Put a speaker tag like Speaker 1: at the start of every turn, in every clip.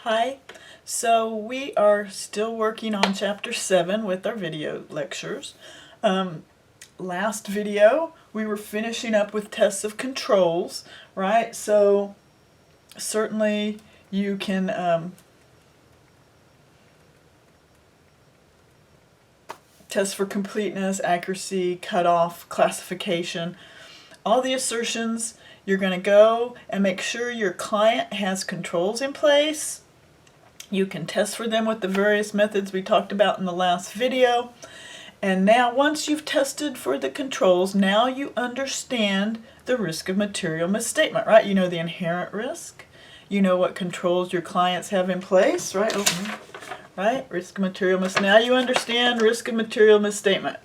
Speaker 1: Hi. So we are still working on Chapter 7 with our video lectures. Last video we were finishing up with tests of controls, right? So certainly you can test for completeness, accuracy, cutoff, classification. All the assertions, you're going to go and make sure your client has controls in place. You can test for them with the various methods we talked about in the last video. And now once you've tested for the controls, now you understand the risk of material misstatement, right? You know the inherent risk. You know what controls your clients have in place, right? Right? Risk of material misstatement. Now you understand risk of material misstatement.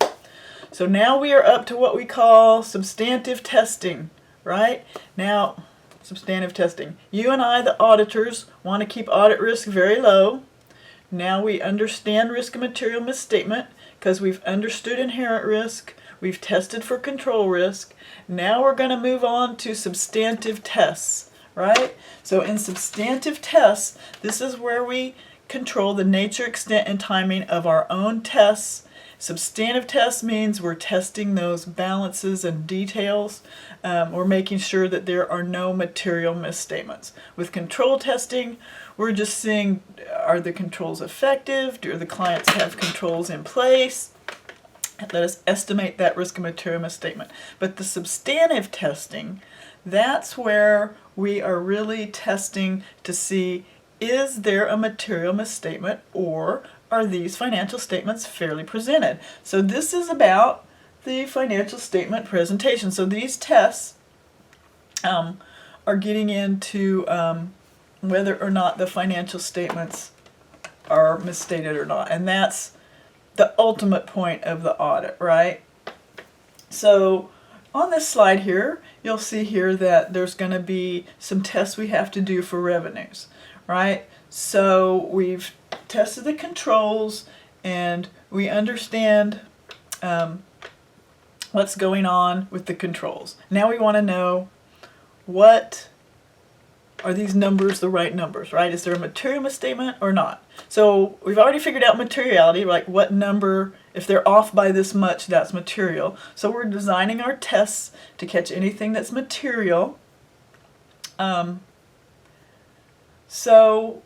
Speaker 1: So now we are up to what we call substantive testing, right? Now, substantive testing. You and I, the auditors, want to keep audit risk very low. Now we understand risk of material misstatement because we've understood inherent risk. We've tested for control risk. Now we're going to move on to substantive tests, right? So in substantive tests, this is where we control the nature, extent, and timing of our own tests. Substantive tests means we're testing those balances and details. We're making sure that there are no material misstatements. With control testing, we're just seeing, are the controls effective? Do the clients have controls in place? Let us estimate that risk of material misstatement. But the substantive testing, that's where we are really testing to see, is there a material misstatement, or are these financial statements fairly presented? So this is about the financial statement presentation. So these tests are getting into whether or not the financial statements are misstated or not. And that's the ultimate point of the audit, right? So on this slide here, you'll see here that there's going to be some tests we have to do for revenues, right? So we've tested the controls and we understand what's going on with the controls. Now we want to know, what are these numbers the right numbers, right? Is there a material misstatement or not? So we've already figured out materiality, like what number, if they're off by this much, that's material. So we're designing our tests to catch anything that's material. So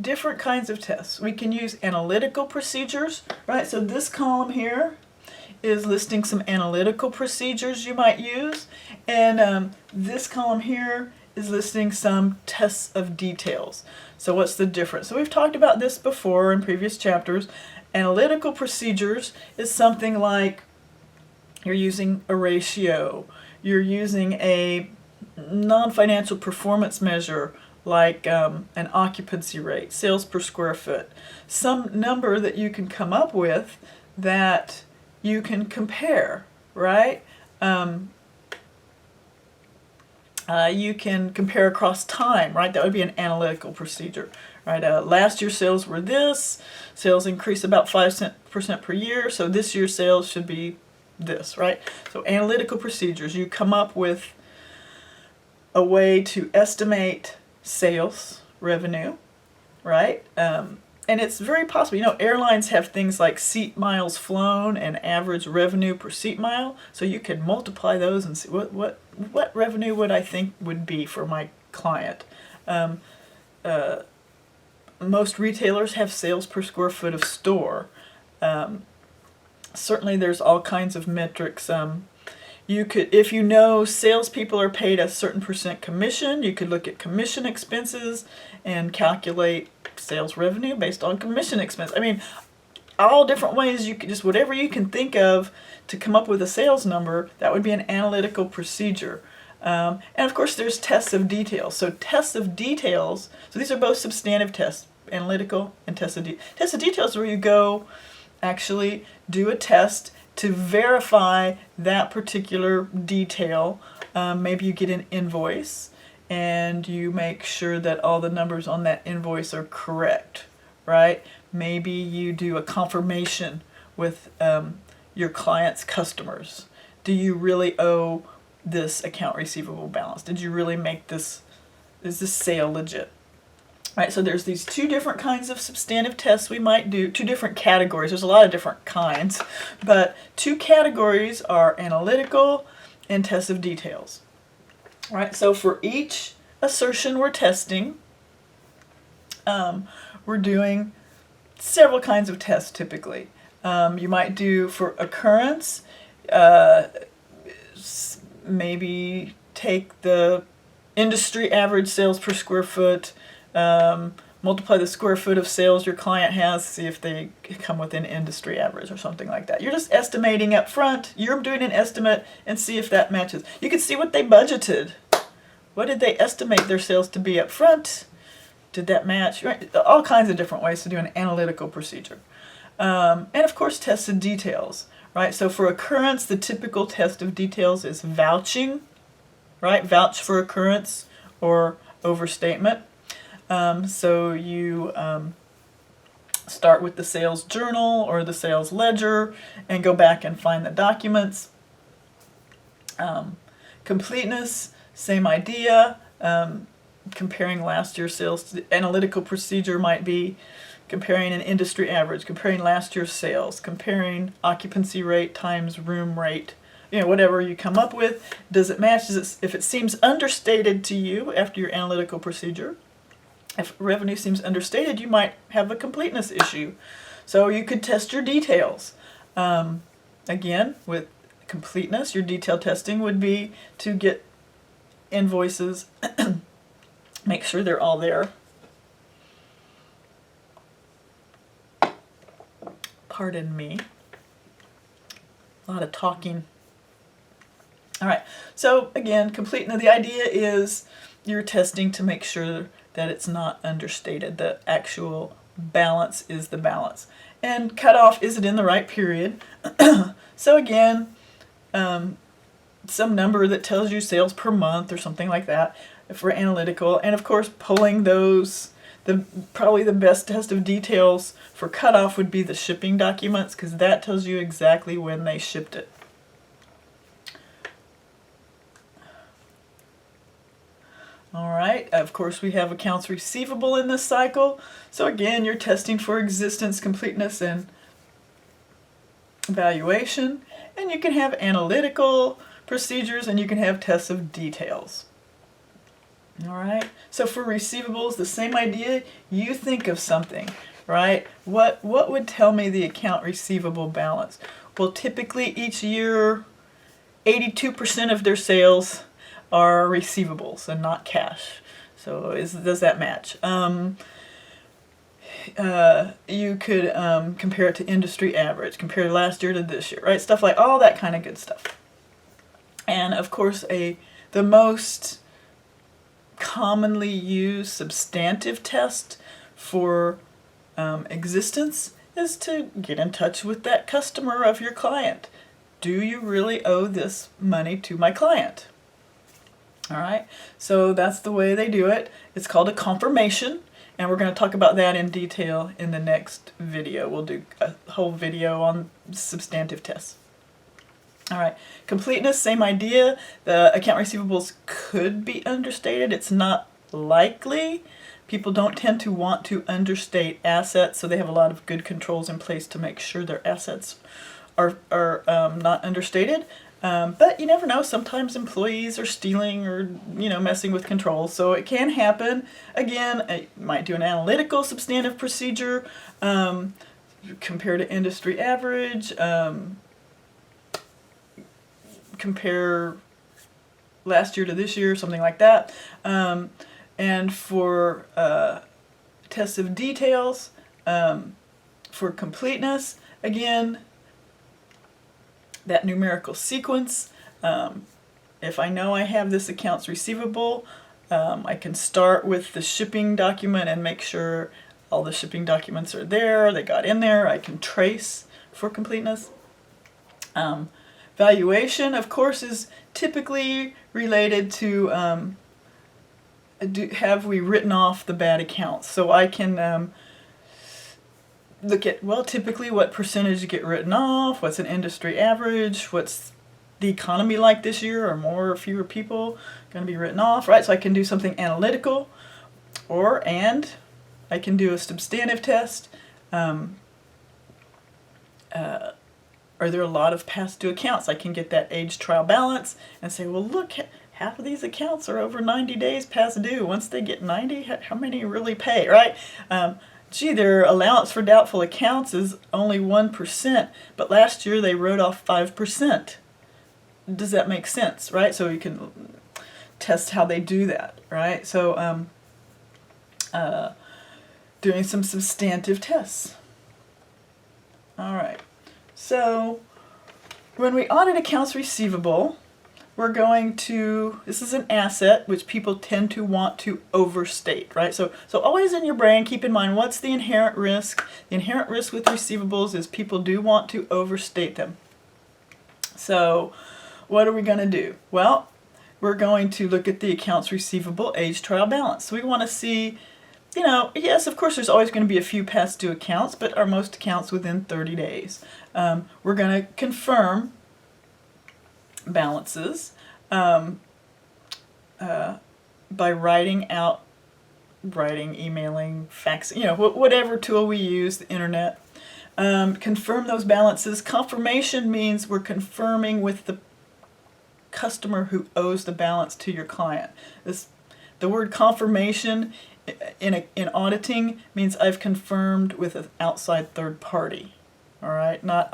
Speaker 1: different kinds of tests. We can use analytical procedures, right? So this column here is listing some analytical procedures you might use, and this column here is listing some tests of details. So what's the difference? So we've talked about this before in previous chapters. Analytical procedures is something like you're using a ratio, you're using a non-financial performance measure like an occupancy rate, sales per square foot, some number that you can come up with that you can compare, right? You can compare across time, right? That would be an analytical procedure, right? Last year's sales were this, sales increased about 5% per year, so this year's sales should be this, right? So analytical procedures, you come up with a way to estimate sales revenue, right? And it's very possible, you know, airlines have things like seat miles flown and average revenue per seat mile. So you could multiply those and see what revenue would I think would be for my client. Most retailers have sales per square foot of store. Certainly there's all kinds of metrics. You could, if you know salespeople are paid a certain percent commission, you could look at commission expenses and calculate sales revenue based on commission expense. I mean, all different ways you could just, whatever you can think of to come up with a sales number, that would be an analytical procedure. And of course there's tests of details. So tests of details, so these are both substantive tests, analytical and tests of details. Tests of details where you go actually do a test to verify that particular detail. Maybe you get an invoice and you make sure that all the numbers on that invoice are correct, right? Maybe you do a confirmation with your client's customers. Do you really owe this account receivable balance? Did you really make this, is this sale legit? Right, so there's these two different kinds of substantive tests we might do, two different categories. There's a lot of different kinds, but two categories are analytical and tests of details. Right, so for each assertion we're testing, we're doing several kinds of tests typically. You might do for occurrence, maybe take the industry average sales per square foot, multiply the square foot of sales your client has, see if they come within industry average or something like that. You're just estimating up front. You're doing an estimate and see if that matches. You can see what they budgeted. What did they estimate their sales to be up front? Did that match? Right? All kinds of different ways to do an analytical procedure. And of course, tests of details. Right? So for occurrence, the typical test of details is vouching. Right? Vouch for occurrence or overstatement. So you start with the sales journal or the sales ledger and go back and find the documents. Completeness, same idea. Comparing last year's sales to the analytical procedure might be comparing an industry average, comparing last year's sales, comparing occupancy rate times room rate. Whatever you come up with, does it match? If it seems understated to you after your analytical procedure, if revenue seems understated, you might have a completeness issue. So you could test your details. Again, with completeness, your detail testing would be to get invoices, make sure they're all there. Pardon me. A lot of talking. All right, so again, completeness, the idea is you're testing to make sure that it's not understated. The actual balance is the balance. And cutoff, is it in the right period? So again, some number that tells you sales per month or something like that for analytical. And of course, pulling those, probably the best test of details for cutoff would be the shipping documents, because that tells you exactly when they shipped it. All right, of course we have accounts receivable in this cycle. So again, you're testing for existence, completeness, and evaluation. And you can have analytical procedures and you can have tests of details. All right, so for receivables, the same idea. You think of something, right? What would tell me the account receivable balance? Well, typically each year, 82% of their sales are receivables and not cash. So does that match? You could compare it to industry average, compare last year to this year, right? Stuff like all that kind of good stuff. And of course, the most commonly used substantive test for existence is to get in touch with that customer of your client. Do you really owe this money to my client? All right, so that's the way they do it. It's called a confirmation, and we're going to talk about that in detail in the next video. We'll do a whole video on substantive tests. All right, completeness, same idea. The account receivables could be understated. It's not likely. People don't tend to want to understate assets, so they have a lot of good controls in place to make sure their assets are not understated. But you never know. Sometimes employees are stealing or messing with controls, so it can happen. Again, I might do an analytical substantive procedure, compare to industry average, compare last year to this year, something like that. And for tests of details, for completeness, again, that numerical sequence. If I know I have this accounts receivable, I can start with the shipping document and make sure all the shipping documents are there, they got in there. I can trace for completeness. Valuation, of course, is typically related to have we written off the bad accounts. So I can look at, well, typically what percentage get written off, what's an industry average, what's the economy like this year, are more or fewer people going to be written off, right? So I can do something analytical, and I can do a substantive test. Are there a lot of past due accounts? I can get that age trial balance and say, well, look, half of these accounts are over 90 days past due. Once they get 90, how many really pay, right? Gee, their allowance for doubtful accounts is only 1%, but last year they wrote off 5%. Does that make sense, right? So you can test how they do that, right? So doing some substantive tests. All right. So when we audit accounts receivable, we're going to, this is an asset which people tend to want to overstate, right? So always in your brain, keep in mind, what's the inherent risk? The inherent risk with receivables is people do want to overstate them. So what are we going to do? Well, we're going to look at the accounts receivable age trial balance. So we want to see, you know, yes, of course, there's always going to be a few past due accounts, but are most accounts within 30 days? We're going to confirm balances by emailing, faxing, you know, whatever tool we use, the internet. Confirm those balances. Confirmation means we're confirming with the customer who owes the balance to your client. The word confirmation in auditing means I've confirmed with an outside third party. All right, not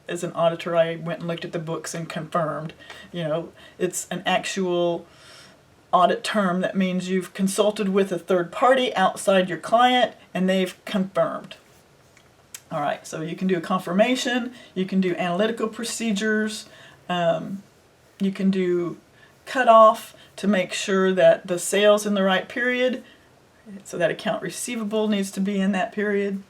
Speaker 1: as an auditor, I went and looked at the books and confirmed. You know, it's an actual audit term that means you've consulted with a third party outside your client and they've confirmed. All right, so you can do a confirmation, you can do analytical procedures, you can do cutoff to make sure that the sale's in the right period, so that account receivable needs to be in that period.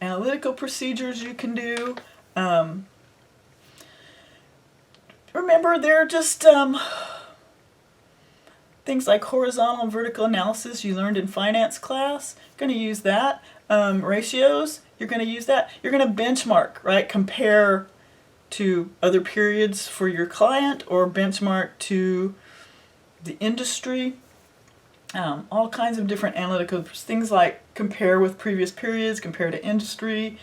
Speaker 1: Analytical procedures you can do. Remember, they're just things like horizontal and vertical analysis you learned in finance class. You're going to use that. Ratios, you're going to use that. You're going to benchmark, right? Compare to other periods for your client or benchmark to the industry. All kinds of different analytical things like compare with previous periods, compare to industry.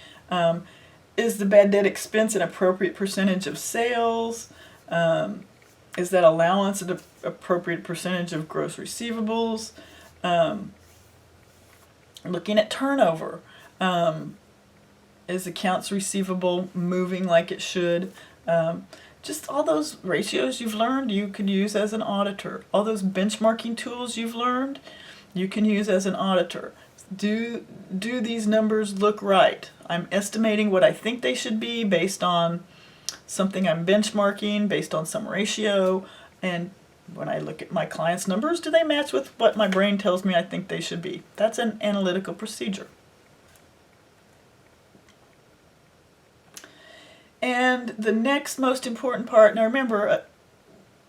Speaker 1: Is the bad debt expense an appropriate percentage of sales? Is that allowance an appropriate percentage of gross receivables? Looking at turnover. Is accounts receivable moving like it should? Just all those ratios you've learned you could use as an auditor. All those benchmarking tools you've learned you can use as an auditor. Do these numbers look right? I'm estimating what I think they should be based on something I'm benchmarking, based on some ratio, and when I look at my client's numbers, do they match with what my brain tells me I think they should be? That's an analytical procedure. And the next most important part, now remember,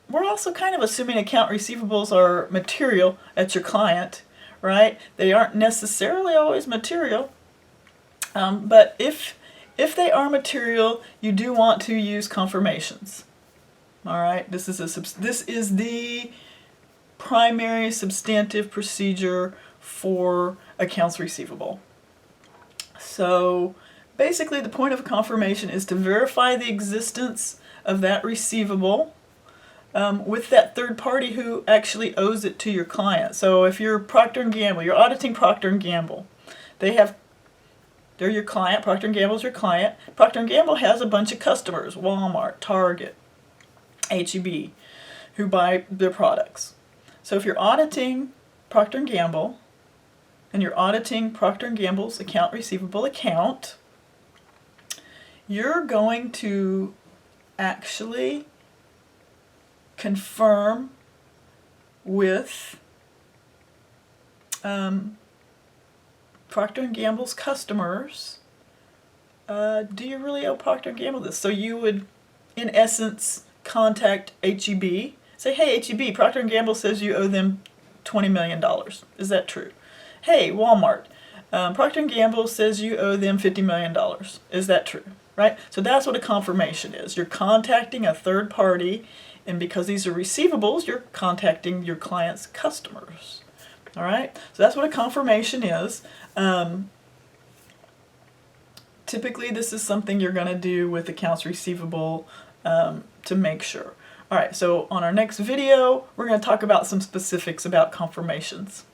Speaker 1: we're also kind of assuming account receivables are material at your client, right? They aren't necessarily always material, but if they are material, you do want to use confirmations. All right, this is the primary substantive procedure for accounts receivable. So basically, the point of a confirmation is to verify the existence of that receivable with that third party who actually owes it to your client. So if you're Procter & Gamble, you're auditing Procter & Gamble. They're your client. Procter & Gamble's your client. Procter & Gamble has a bunch of customers, Walmart, Target, H-E-B, who buy their products. So if you're auditing Procter & Gamble and you're auditing Procter & Gamble's account receivable account, you're going to actually confirm with Procter & Gamble's customers, do you really owe Procter & Gamble this? So you would, in essence, contact H-E-B, say, hey, H-E-B, Procter & Gamble says you owe them $20 million. Is that true? Hey, Walmart, Procter & Gamble says you owe them $50 million. Is that true? right? So that's what a confirmation is. You're contacting a third party, and because these are receivables, you're contacting your client's customers. All right, so that's what a confirmation is. Typically, this is something you're going to do with accounts receivable to make sure. All right, so on our next video, we're going to talk about some specifics about confirmations.